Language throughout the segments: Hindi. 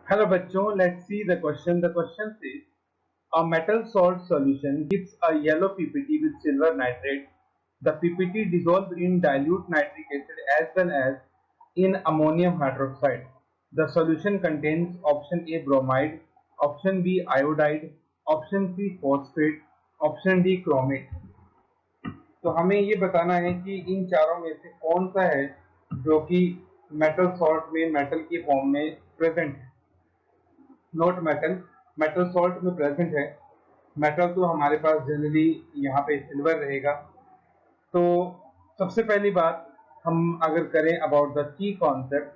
Hello बच्चों, let's see the question. The question says a metal salt solution gives a yellow PPT with silver nitrate. The PPT dissolved in dilute nitric acid as well as in ammonium hydroxide. The solution contains option A bromide, option B iodide, option C phosphate, option D chromate. तो हमें ये बताना है कि इन चारों में से कौन सा है जो कि मेटल सॉल्ट में मेटल की फॉर्म में प्रेजेंट है। नॉट मेटल, मेटल सॉल्ट में प्रेजेंट है। मेटल तो हमारे पास जनरली यहाँ पे सिल्वर रहेगा। तो सबसे पहली बात हम अगर करें अबाउट द की कॉन्सेप्ट,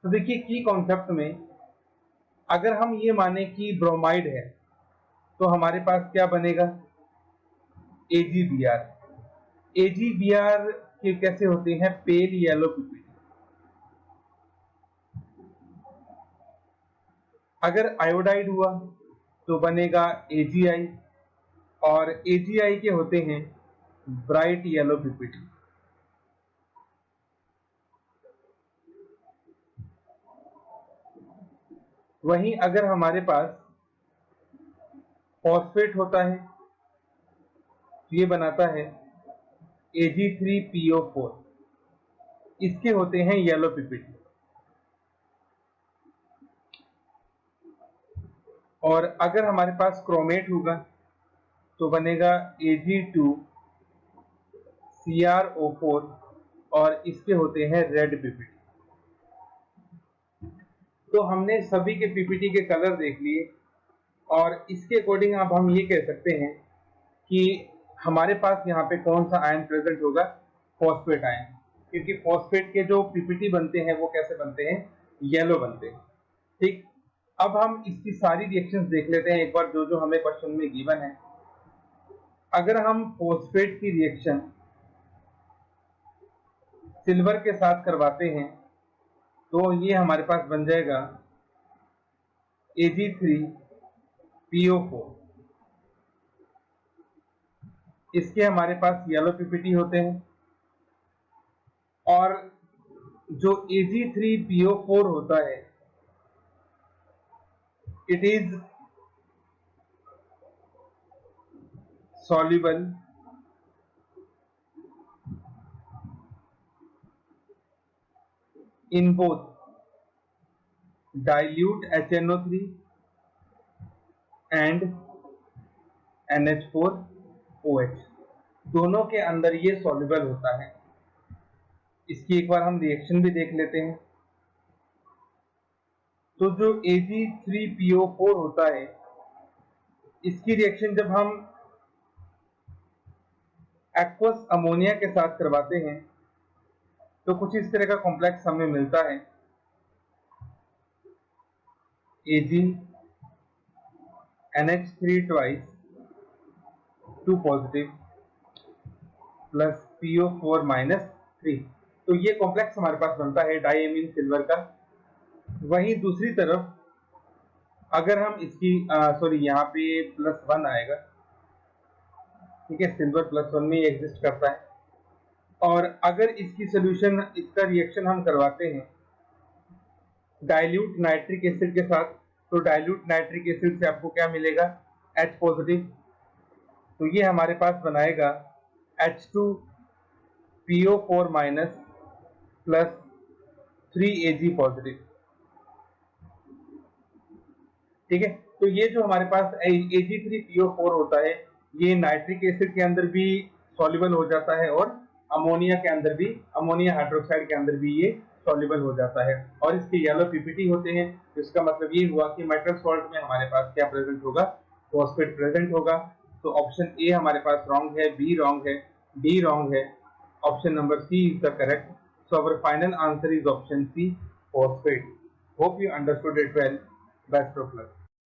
तो देखिए की कॉन्सेप्ट में अगर हम ये माने कि ब्रोमाइड है तो हमारे पास क्या बनेगा, AgBr। AgBr के कैसे होते हैं, पेल येलो पीपीटी। अगर आयोडाइड हुआ तो बनेगा AgI, और AgI के होते हैं ब्राइट येलो पीपीटी। वहीं अगर हमारे पास फॉस्फेट होता है तो ये बनाता है Ag3PO4, इसके होते हैं येलो पीपीटी। और अगर हमारे पास क्रोमेट होगा तो बनेगा Ag2CrO4 और इसके होते हैं रेड पीपीटी। तो हमने सभी के पीपीटी के कलर देख लिए और इसके अकॉर्डिंग अब हम ये कह सकते हैं कि हमारे पास यहाँ पे कौन सा आयन प्रेजेंट होगा, फॉस्फेट आयन, क्योंकि फॉस्फेट के जो पीपीटी बनते हैं वो कैसे बनते हैं, येलो बनते हैं। ठीक, अब हम इसकी सारी रिएक्शंस देख लेते हैं एक बार जो जो हमें क्वेश्चन में गिवन है। अगर हम फॉस्फेट की रिएक्शन सिल्वर के साथ करवाते हैं तो ये हमारे पास बन जाएगा Ag3PO4। इसके हमारे पास येलो पीपीटी होते हैं और जो Ag3PO4 होता है it is soluble in both dilute HNO3 and NH4OH, दोनों के अंदर ये soluble होता है। इसकी एक बार हम रिएक्शन भी देख लेते हैं। तो जो Ag3PO4 होता है इसकी रिएक्शन जब हम एक्वस अमोनिया के साथ करवाते हैं तो कुछ इस तरह का कॉम्प्लेक्स हमें मिलता है, AgNH3 twice 2 positive plus PO4 minus 3। तो ये कॉम्प्लेक्स हमारे पास बनता है डाइएमीन सिल्वर का। वहीं दूसरी तरफ अगर हम इसकी यहाँ पे +1 आएगा, ठीक है, सिल्वर +1 में एग्जिस्ट करता है। और अगर इसकी सोल्यूशन, इसका रिएक्शन हम करवाते हैं डाइल्यूट नाइट्रिक एसिड के साथ, तो डाइल्यूट नाइट्रिक एसिड से आपको क्या मिलेगा, H पॉजिटिव। तो ये हमारे पास बनाएगा H2PO4 minus plus 3Ag positive. ठीक है, तो ये जो हमारे पास Ag3PO4 होता है ये नाइट्रिक एसिड के अंदर भी सॉल्युबल हो जाता है और अमोनिया के अंदर भी, अमोनिया हाइड्रोक्साइड के अंदर भी ये सॉल्युबल हो जाता है और इसके येलो पीपीटी होते हैं। तो इसका मतलब ये हुआ कि मेटल सॉल्ट में हमारे पास क्या प्रेजेंट होगा, फॉस्फेट प्रेजेंट होगा। तो ऑप्शन ए हमारे पास रॉन्ग है, बी रॉन्ग है, डी रॉन्ग है, option number C is the correct. So our final answer is option C, phosphate. Hope you understood it well. Best of luck.